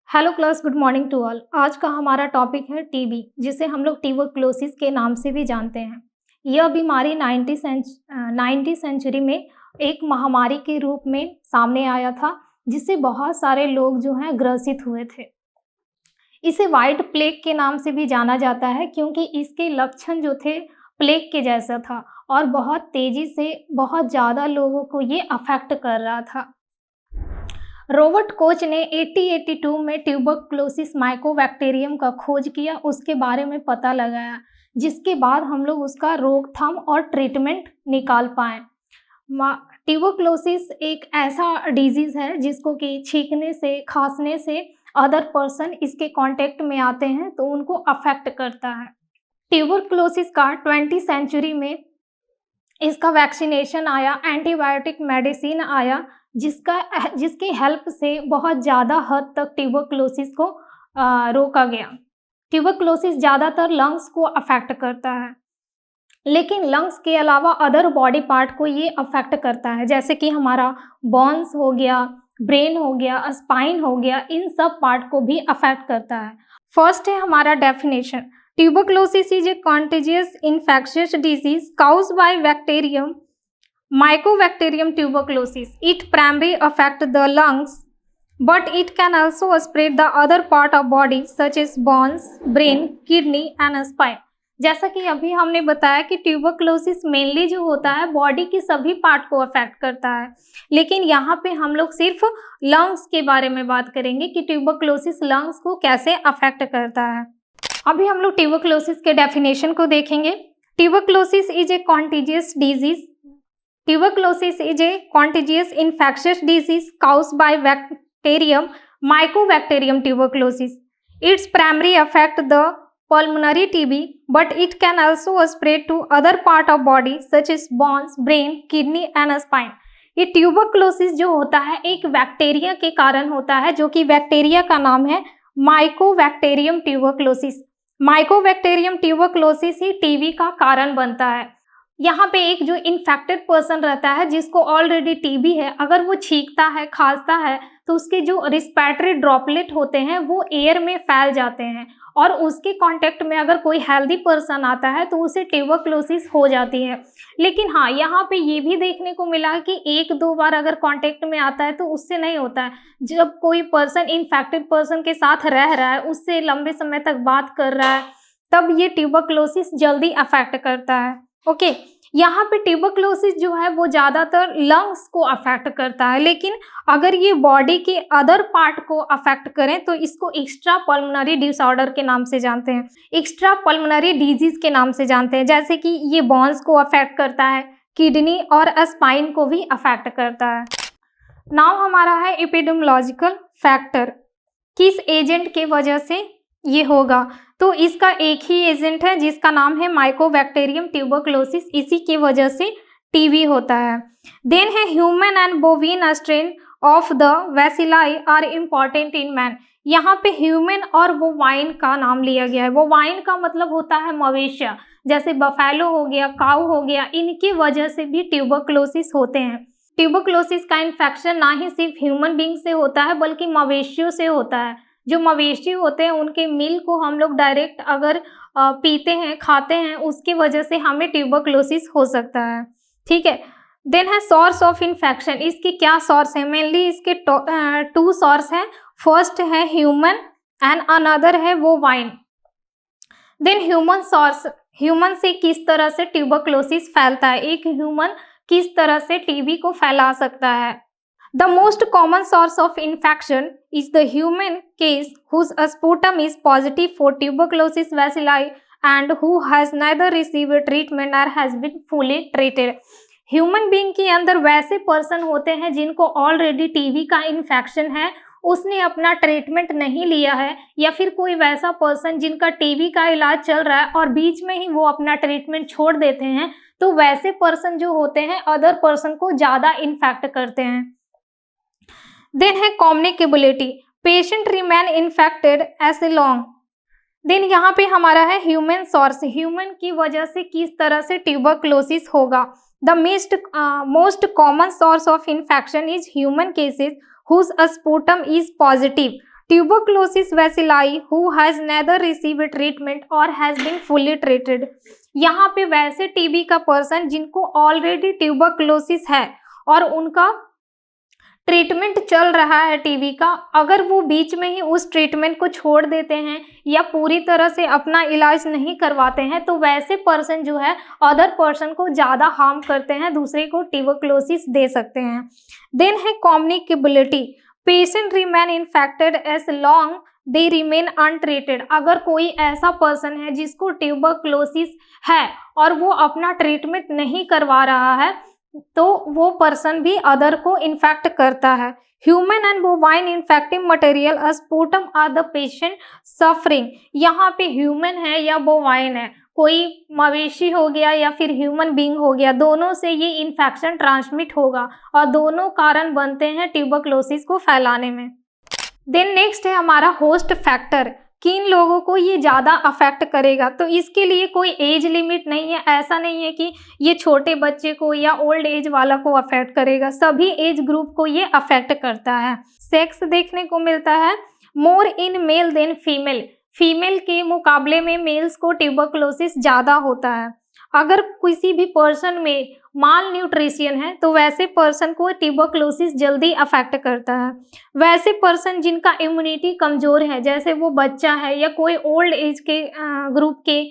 Hello class, good morning to all. आज का हमारा टॉपिक है टीबी, जिसे हम लोग ट्यूबरक्लोसिस के नाम से भी जानते हैं। यह बीमारी 19वीं सेंचुरी में एक महामारी के रूप में सामने आया था, जिससे बहुत सारे लोग जो हैं ग्रसित हुए थे। इसे वाइट प्लेग के नाम से भी जाना जाता है, क्योंकि इसके लक्षण जो थे प्लेग के जैसा था और बहुत तेजी से बहुत ज़्यादा लोगों को ये अफेक्ट कर रहा था। रॉबर्ट कोच ने 1882 में ट्यूबरक्लोसिस माइकोबैक्टीरियम का खोज किया, उसके बारे में पता लगाया, जिसके बाद हम लोग उसका रोकथाम और ट्रीटमेंट निकाल पाए। ट्यूबरक्लोसिस एक ऐसा डिजीज़ है जिसको कि छींकने से, खांसने से अदर पर्सन इसके कांटेक्ट में आते हैं तो उनको अफेक्ट करता है। ट्यूबरक्लोसिस का 20वीं सेंचुरी में इसका वैक्सीनेशन आया, एंटीबायोटिक मेडिसिन आया, जिसकी हेल्प से बहुत ज़्यादा हद तक ट्यूबरक्लोसिस को रोका गया। ट्यूबरक्लोसिस ज़्यादातर लंग्स को अफेक्ट करता है, लेकिन लंग्स के अलावा अदर बॉडी पार्ट को ये अफेक्ट करता है, जैसे कि हमारा बोन्स हो गया, ब्रेन हो गया, स्पाइन हो गया, इन सब पार्ट को भी अफेक्ट करता है। फर्स्ट है हमारा definition. Tuberculosis is a contagious infectious disease caused by bacterium Mycobacterium tuberculosis. It primarily affects the lungs, but it can also spread the other part of body such as bones, brain, kidney and spine. जैसा कि अभी हमने बताया कि tuberculosis mainly जो होता है body के सभी पार्ट को अफेक्ट करता है, लेकिन यहाँ पे हम लोग सिर्फ लंग्स के बारे में बात करेंगे कि ट्यूबरक्लोसिस लंग्स को कैसे अफेक्ट करता है। अभी हम लोग ट्यूबरक्लोसिस के डेफिनेशन को देखेंगे। Tuberculosis is a contagious disease. Tuberculosis is a contagious infectious disease caused by bacterium Mycobacterium tuberculosis. Its primary affect the pulmonary TB, but it can also spread to other part of body such as bones, brain, kidney and spine. ये tuberculosis जो होता है एक bacteria के कारण होता है, जो कि बैक्टीरिया का नाम है माइकोबैक्टीरियम ट्यूबरक्लोसिस। माइकोबैक्टीरियम ट्यूबरक्लोसिस ही टीबी का कारण बनता है। यहाँ पे एक जो इन्फेक्टेड पर्सन रहता है जिसको ऑलरेडी टीबी है, अगर वो छींकता है, खांसता है, तो उसके जो रिस्पिरेटरी ड्रॉपलेट होते हैं वो एयर में फैल जाते हैं और उसके कांटेक्ट में अगर कोई हेल्दी पर्सन आता है तो उसे ट्यूबरक्लोसिस हो जाती है। लेकिन हाँ, यहाँ पे ये भी देखने को मिला कि एक दो बार अगर कांटेक्ट में आता है तो उससे नहीं होता है। जब कोई पर्सन इन्फेक्टेड पर्सन के साथ रह रहा है, उससे लंबे समय तक बात कर रहा है, तब ये ट्यूबरक्लोसिस जल्दी अफेक्ट करता है। ओके, यहाँ पे ट्यूबरक्लोसिस जो है वो ज़्यादातर लंग्स को अफेक्ट करता है, लेकिन अगर ये बॉडी के अदर पार्ट को अफेक्ट करें तो इसको एक्स्ट्रा पल्मोनरी डिसऑर्डर के नाम से जानते हैं, एक्स्ट्रा पल्मोनरी डिजीज के नाम से जानते हैं। जैसे कि ये बोन्स को अफेक्ट करता है, किडनी और स्पाइन को भी अफेक्ट करता है। नाउ हमारा है एपिडेमियोलॉजिकल फैक्टर, किस एजेंट के वजह से ये होगा, तो इसका एक ही एजेंट है जिसका नाम है माइकोबैक्टीरियम ट्यूबरक्लोसिस, इसी की वजह से टीबी होता है। देन है human and bovine strain of the bacilli are important in man. यहाँ पे ह्यूमन और बोवाइन का नाम लिया गया है। बोवाइन का मतलब होता है मवेशिया, जैसे बफेलो हो गया, काऊ हो गया, इनकी वजह से भी ट्यूबरक्लोसिस होते हैं। ट्यूबरक्लोसिस का इन्फेक्शन ना ही सिर्फ ह्यूमन बींग से होता है बल्कि मवेशियों से होता है। जो मवेशी होते हैं उनके मिल्क को हम लोग डायरेक्ट अगर पीते हैं, खाते हैं, उसकी वजह से हमें ट्यूबरक्लोसिस हो सकता है। ठीक है। देन है सोर्स ऑफ इन्फेक्शन। इसके क्या सोर्स है? मेनली इसके टू सोर्स हैं। फर्स्ट है ह्यूमन एंड अनदर है bovine. Then human source, human से किस तरह से ट्यूबरक्लोसिस फैलता है, एक ह्यूमन किस तरह से टीबी को फैला सकता है। The most common source of infection is the human case whose sputum is positive for tuberculosis bacilli and who has neither received treatment or has been fully treated. Human being के अंदर वैसे person होते हैं जिनको already TB का infection है, उसने अपना ट्रीटमेंट नहीं लिया है, या फिर कोई वैसा पर्सन जिनका टीबी का इलाज चल रहा है और बीच में ही वो अपना ट्रीटमेंट छोड़ देते हैं, तो वैसे पर्सन जो होते हैं अदर पर्सन को ज़्यादा इन्फेक्ट करते हैं। देन है communicability, patient remain infected as a long. Then यहाँ पे हमारा है ह्यूमन सोर्स, ह्यूमन की वजह से किस तरह से ट्यूबरक्लोसिस होगा। The most common source of infection is human cases whose sputum is positive tuberculosis bacilli who has neither receive treatment or has been fully treated. यहाँ पे वैसे टीबी का पर्सन जिनको ऑलरेडी ट्यूबरक्लोसिस है और उनका ट्रीटमेंट चल रहा है टीबी का, अगर वो बीच में ही उस ट्रीटमेंट को छोड़ देते हैं या पूरी तरह से अपना इलाज नहीं करवाते हैं तो वैसे पर्सन जो है अदर पर्सन को ज़्यादा हार्म करते हैं, दूसरे को ट्यूबरक्लोसिस दे सकते हैं। देन है communicability, patient remain infected as long they remain untreated. अगर कोई ऐसा पर्सन है जिसको ट्यूबरक्लोसिस है और वो अपना ट्रीटमेंट नहीं करवा रहा है तो वो पर्सन भी अदर को इन्फेक्ट करता है। Human and bovine infective material sputum are the patient suffering. यहाँ पे ह्यूमन है या बोवाइन है, कोई मवेशी हो गया या फिर ह्यूमन बीइंग हो गया, दोनों से ये इन्फेक्शन ट्रांसमिट होगा और दोनों कारण बनते हैं ट्यूबरक्लोसिस को फैलाने में। देन नेक्स्ट है हमारा होस्ट फैक्टर, किन लोगों को ये ज़्यादा अफेक्ट करेगा। तो इसके लिए कोई एज लिमिट नहीं है, ऐसा नहीं है कि ये छोटे बच्चे को या ओल्ड एज वाला को अफेक्ट करेगा, सभी एज ग्रुप को ये अफेक्ट करता है। सेक्स देखने को मिलता है मोर in male then female, female के मुकाबले में मेल्स को ट्यूबरक्लोसिस ज़्यादा होता है। अगर किसी भी पर्सन में माल न्यूट्रिशन है तो वैसे पर्सन को ट्यूबरक्लोसिस जल्दी अफेक्ट करता है। वैसे पर्सन जिनका इम्यूनिटी कमज़ोर है, जैसे वो बच्चा है या कोई ओल्ड एज के ग्रुप के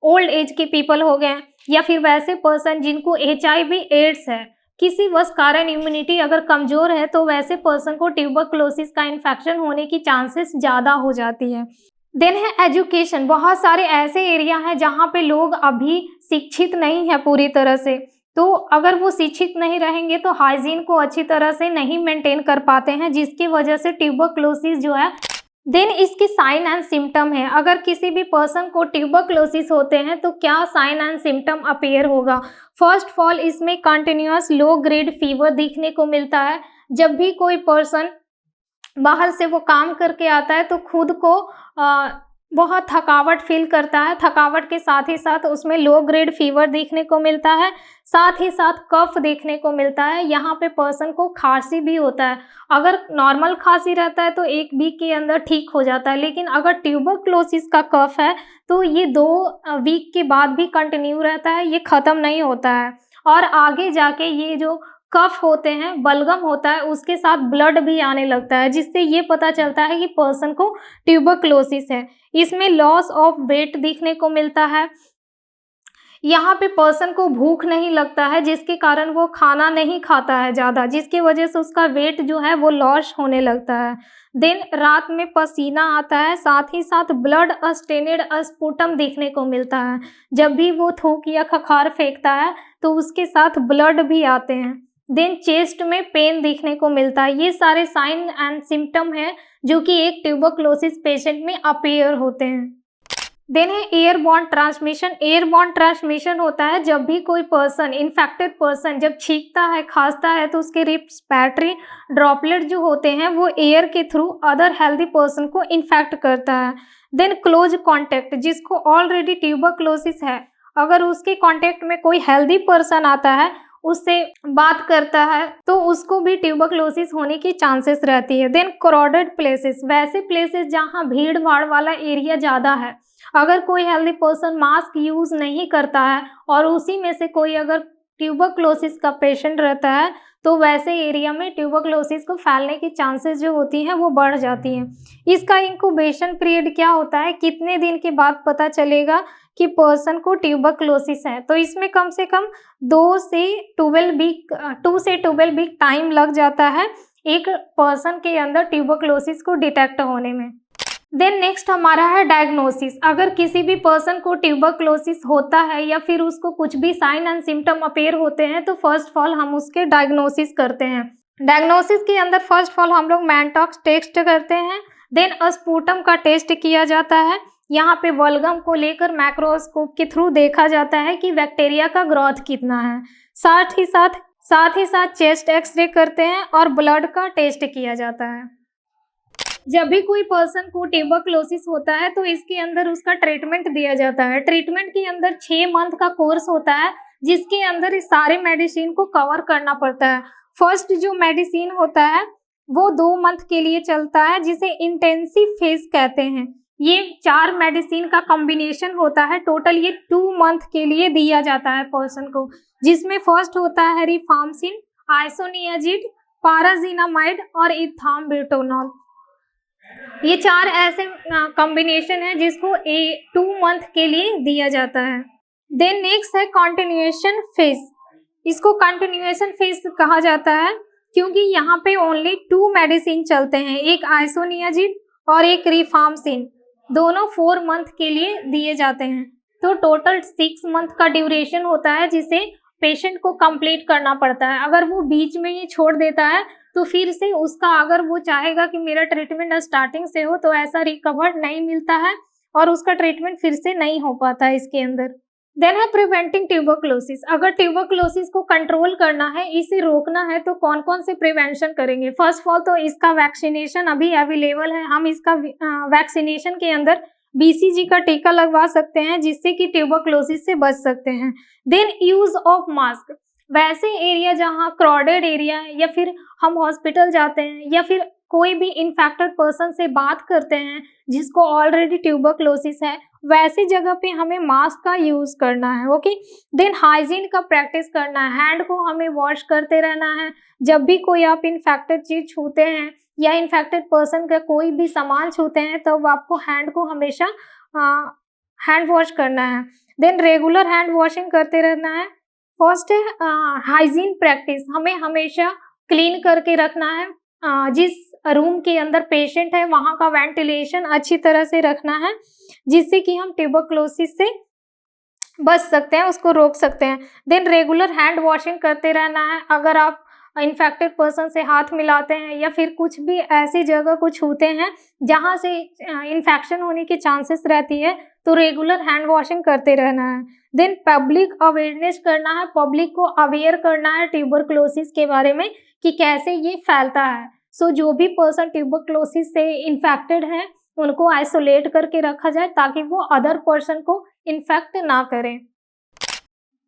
ओल्ड एज के पीपल हो गए, या फिर वैसे पर्सन जिनको HIV एड्स है, किसी वश कारण इम्यूनिटी अगर कमज़ोर है तो वैसे पर्सन को ट्यूबरक्लोसिस का इन्फेक्शन होने की चांसेस ज़्यादा हो जाती है। देन है एजुकेशन, बहुत सारे ऐसे एरिया हैं जहाँ पे लोग अभी शिक्षित नहीं है पूरी तरह से, तो अगर वो शिक्षित नहीं रहेंगे तो हाइजीन को अच्छी तरह से नहीं मेंटेन कर पाते हैं, जिसकी वजह से ट्यूबरक्लोसिस जो है। देन इसकी साइन एंड सिम्टम है, अगर किसी भी पर्सन को ट्यूबरक्लोसिस होते हैं तो क्या साइन एंड सिम्टम अपीयर होगा। फर्स्ट ऑफ ऑल इसमें कंटिन्यूअस लो ग्रेड फीवर दिखने को मिलता है। जब भी कोई पर्सन बाहर से वो काम करके आता है तो खुद को बहुत थकावट फील करता है, थकावट के साथ ही साथ उसमें लो ग्रेड फीवर देखने को मिलता है, साथ ही साथ कफ देखने को मिलता है। यहाँ पे पर्सन को खांसी भी होता है, अगर नॉर्मल खांसी रहता है तो 1 वीक के अंदर ठीक हो जाता है, लेकिन अगर ट्यूबरक्लोसिस का कफ है तो ये 2 वीक के बाद भी कंटिन्यू रहता है, ये ख़त्म नहीं होता है और आगे जाके ये जो कफ होते हैं, बलगम होता है, उसके साथ ब्लड भी आने लगता है, जिससे ये पता चलता है कि पर्सन को ट्यूबरक्लोसिस है। इसमें लॉस ऑफ वेट दिखने को मिलता है, यहाँ पे पर्सन को भूख नहीं लगता है, जिसके कारण वो खाना नहीं खाता है ज़्यादा, जिसकी वजह से उसका वेट जो है वो लॉस होने लगता है। देन रात में पसीना आता है, साथ ही साथ ब्लड स्टेनेड स्पूटम देखने को मिलता है। जब भी वो थूक या खखार फेंकता है तो उसके साथ ब्लड भी आते हैं। देन चेस्ट में पेन देखने को मिलता है। ये सारे साइन एंड सिम्टम हैं जो कि एक ट्यूबरक्लोसिस पेशेंट में अपीयर होते हैं। देन है एयरबॉर्न ट्रांसमिशन। एयरबॉर्न ट्रांसमिशन होता है जब भी कोई पर्सन, इन्फेक्टेड पर्सन जब छींकता है, खांसता है तो उसके रिस्पिरेटरी ड्रॉपलेट जो होते हैं वो एयर के थ्रू अदर हेल्दी पर्सन को इन्फेक्ट करता है। देन क्लोज कॉन्टैक्ट, जिसको ऑलरेडी ट्यूबरक्लोसिस है, अगर उसके कॉन्टैक्ट में कोई हेल्दी पर्सन आता है, उससे बात करता है तो उसको भी ट्यूबरक्लोसिस होने की चांसेस रहती है। देन क्राउडेड प्लेसेस, वैसे प्लेसेस जहाँ भीड़ भाड़ वाला एरिया ज़्यादा है, अगर कोई हेल्दी पर्सन मास्क यूज़ नहीं करता है और उसी में से कोई अगर ट्यूबरक्लोसिस का पेशेंट रहता है तो वैसे एरिया में ट्यूबरक्लोसिस को फैलने की चांसेस जो होती हैं वो बढ़ जाती हैं। इसका इंक्यूबेशन पीरियड क्या होता है, कितने दिन के बाद पता चलेगा कि पर्सन को ट्यूबरक्लोसिस है, तो इसमें कम से कम 2 से 12 वीक टाइम लग जाता है एक पर्सन के अंदर ट्यूबरक्लोसिस को डिटेक्ट होने में। देन नेक्स्ट हमारा है डायग्नोसिस। अगर किसी भी पर्सन को ट्यूबरक्लोसिस होता है या फिर उसको कुछ भी साइन एंड सिम्टम अपीयर होते हैं तो फर्स्ट ऑफ ऑल हम उसके डायग्नोसिस करते हैं। डायग्नोसिस के अंदर फर्स्ट ऑफ ऑल हम लोग मैनटॉक्स टेस्ट करते हैं। देन स्पूटम का टेस्ट किया जाता है, यहाँ पे बलगम को लेकर माइक्रोस्कोप के थ्रू देखा जाता है कि बैक्टीरिया का ग्रोथ कितना है। साथ ही साथ चेस्ट एक्सरे करते हैं और ब्लड का टेस्ट किया जाता है। जब भी कोई पर्सन को ट्यूबरक्लोसिस होता है तो इसके अंदर उसका ट्रीटमेंट दिया जाता है। ट्रीटमेंट के अंदर 6 मंथ का कोर्स होता है, जिसके अंदर इस सारे मेडिसिन को कवर करना पड़ता है। फर्स्ट जो मेडिसिन होता है वो 2 मंथ के लिए चलता है, जिसे इंटेंसिव फेज कहते हैं। ये 4 मेडिसिन का कॉम्बिनेशन होता है, टोटल ये 2 मंथ के लिए दिया जाता है पर्सन को, जिसमें फर्स्ट होता है रिफाम्सिन, आइसोनियाजिड, पाराजीनामाइड और इथाम्बुटोनॉल। ये 4 ऐसे कॉम्बिनेशन है जिसको 2 मंथ के लिए दिया जाता है। देन नेक्स्ट है कंटिन्यूएशन फेज। इसको कंटिन्यूएशन फेज कहा जाता है क्योंकि यहाँ पे ओनली 2 मेडिसिन चलते हैं, एक आइसोनियाजिड और एक रिफाम्सिन, दोनों 4 मंथ के लिए दिए जाते हैं। तो टोटल 6 मंथ का ड्यूरेशन होता है जिसे पेशेंट को कंप्लीट करना पड़ता है। अगर वो बीच में ही छोड़ देता है तो फिर से उसका, अगर वो चाहेगा कि मेरा ट्रीटमेंट स्टार्टिंग से हो, तो ऐसा रिकवर नहीं मिलता है और उसका ट्रीटमेंट फिर से नहीं हो पाता है इसके अंदर। देन है प्रिवेंटिंग ट्यूबरक्लोसिस। अगर ट्यूबरक्लोसिस को कंट्रोल करना है, इसे रोकना है, तो कौन कौन से प्रिवेंशन करेंगे? फर्स्ट ऑफ ऑल तो इसका वैक्सीनेशन अभी अवेलेबल है। हम इसका वैक्सीनेशन के अंदर BCG का टीका लगवा सकते हैं जिससे कि ट्यूबरक्लोसिस से बच सकते हैं। Then use of mask. वैसे एरिया जहाँ क्राउडेड एरिया है या फिर हम हॉस्पिटल जाते हैं या फिर कोई भी इन्फेक्टेड पर्सन से बात करते हैं जिसको ऑलरेडी ट्यूबरक्लोसिस है, वैसी जगह पे हमें मास्क का यूज करना है। ओके। देन हाइजीन का प्रैक्टिस करना है, हैंड को हमें वॉश करते रहना है। जब भी कोई आप इन्फेक्टेड चीज छूते हैं या इन्फेक्टेड पर्सन का कोई भी सामान छूते हैं तब आपको हैंड को हमेशा हैंड वॉश करना है। देन रेगुलर हैंड वॉशिंग करते रहना है। फर्स्ट है हाइजीन प्रैक्टिस, हमें हमेशा क्लीन करके रखना है। जिस रूम के अंदर पेशेंट है वहाँ का वेंटिलेशन अच्छी तरह से रखना है जिससे कि हम ट्यूबरक्लोसिस से बच सकते हैं, उसको रोक सकते हैं। देन रेगुलर हैंड वॉशिंग करते रहना है। अगर आप इन्फेक्टेड पर्सन से हाथ मिलाते हैं या फिर कुछ भी ऐसी जगह को छूते हैं जहाँ से इन्फेक्शन होने की चांसेस रहती है, तो रेगुलर हैंड वॉशिंग करते रहना है। देन पब्लिक अवेयरनेस करना है, पब्लिक को अवेयर करना है ट्यूबरक्लोसिस के बारे में कि कैसे ये फैलता है। सो जो भी पर्सन ट्यूबरक्लोसिस से इन्फेक्टेड है उनको आइसोलेट करके रखा जाए ताकि वो अदर पर्सन को इन्फेक्ट ना करें।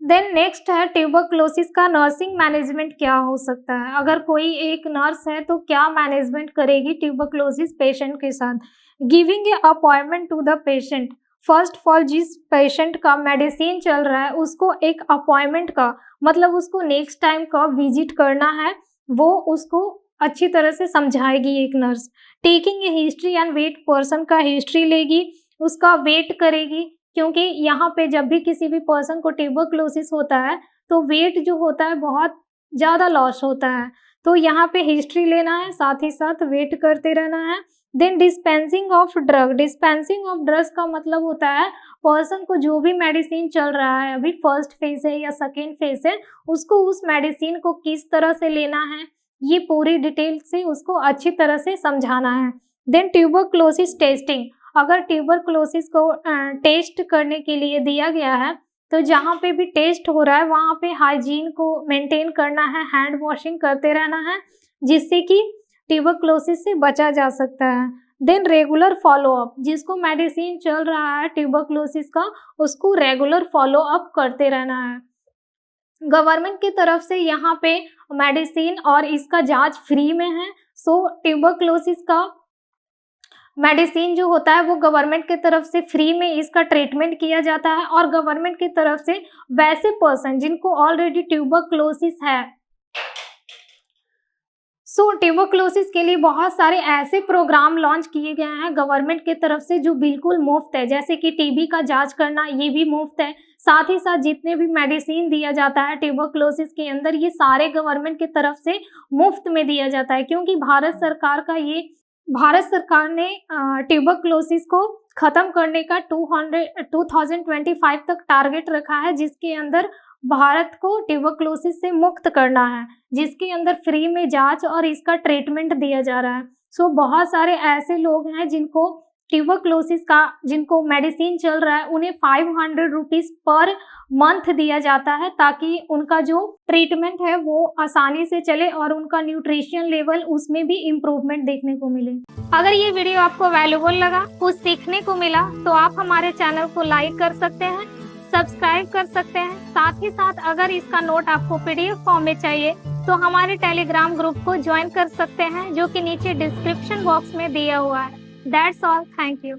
देन नेक्स्ट है ट्यूबरक्लोसिस का नर्सिंग मैनेजमेंट क्या हो सकता है। अगर कोई एक नर्स है तो क्या मैनेजमेंट करेगी ट्यूबरक्लोसिस पेशेंट के साथ? Giving a appointment to the patient. First of all जिस पेशेंट का मेडिसिन चल रहा है उसको एक अपॉइंटमेंट का मतलब उसको नेक्स्ट टाइम कब विजिट करना है वो उसको अच्छी तरह से समझाएगी एक nurse. Taking a history and weight, person का हिस्ट्री लेगी, उसका वेट करेगी, क्योंकि यहाँ पे जब भी किसी भी पर्सन को ट्यूबरक्लोसिस होता है तो वेट जो होता है बहुत ज़्यादा लॉस होता है, तो यहाँ पे हिस्ट्री लेना है, साथ ही साथ वेट करते रहना है। Then dispensing of drug. Dispensing of drugs का मतलब होता है पर्सन को जो भी मेडिसिन चल रहा है, अभी फर्स्ट फेज है या सेकेंड फेज है, उसको उस मेडिसिन को किस तरह से लेना है ये पूरी डिटेल से उसको अच्छी तरह से समझाना है। Then tuberculosis testing. अगर ट्यूबरक्लोसिस को टेस्ट करने के लिए दिया गया है तो जहाँ पे भी टेस्ट हो रहा है वहाँ पे हाइजीन को मेंटेन करना है, हैंड वॉशिंग करते रहना है जिससे कि ट्यूबरक्लोसिस से बचा जा सकता है। Then regular follow up. जिसको मेडिसिन चल रहा है ट्यूबरक्लोसिस का उसको रेगुलर फॉलोअप करते रहना है। गवर्नमेंट की तरफ से यहाँ पे मेडिसिन और इसका जांच फ्री में है। सो ट्यूबरक्लोसिस का मेडिसिन जो होता है वो गवर्नमेंट की तरफ से फ्री में इसका ट्रीटमेंट किया जाता है और गवर्नमेंट की तरफ से वैसे पर्सन जिनको ऑलरेडी ट्यूबरक्लोसिस है, सो ट्यूबरक्लोसिस के लिए बहुत सारे ऐसे प्रोग्राम लॉन्च किए गए हैं गवर्नमेंट की तरफ से जो बिल्कुल मुफ्त है, जैसे कि टीबी का जांच करना ये भी मुफ्त है। साथ ही साथ जितने भी मेडिसिन दिया जाता है ट्यूबरक्लोसिस के अंदर ये सारे गवर्नमेंट की तरफ से मुफ्त में दिया जाता है, क्योंकि भारत सरकार ने ट्यूबरक्लोसिस को ख़त्म करने का 2025 तक टारगेट रखा है, जिसके अंदर भारत को ट्यूबरक्लोसिस से मुक्त करना है, जिसके अंदर फ्री में जांच और इसका ट्रीटमेंट दिया जा रहा है। सो बहुत सारे ऐसे लोग हैं जिनको ट्यूबरक्लोसिस का जिनको मेडिसिन चल रहा है उन्हें 500 रुपीज़ पर मंथ दिया जाता है ताकि उनका जो ट्रीटमेंट है वो आसानी से चले और उनका न्यूट्रिशन लेवल उसमें भी इम्प्रूवमेंट देखने को मिले। अगर ये वीडियो आपको वैल्यूएबल लगा, कुछ सीखने को मिला, तो आप हमारे चैनल को लाइक कर सकते हैं, सब्सक्राइब कर सकते हैं। साथ ही साथ अगर इसका नोट आपको PDF फॉर्म में चाहिए तो हमारे टेलीग्राम ग्रुप को ज्वाइन कर सकते हैं, जो कि नीचे डिस्क्रिप्शन बॉक्स में दिया हुआ है। That's all, thank you.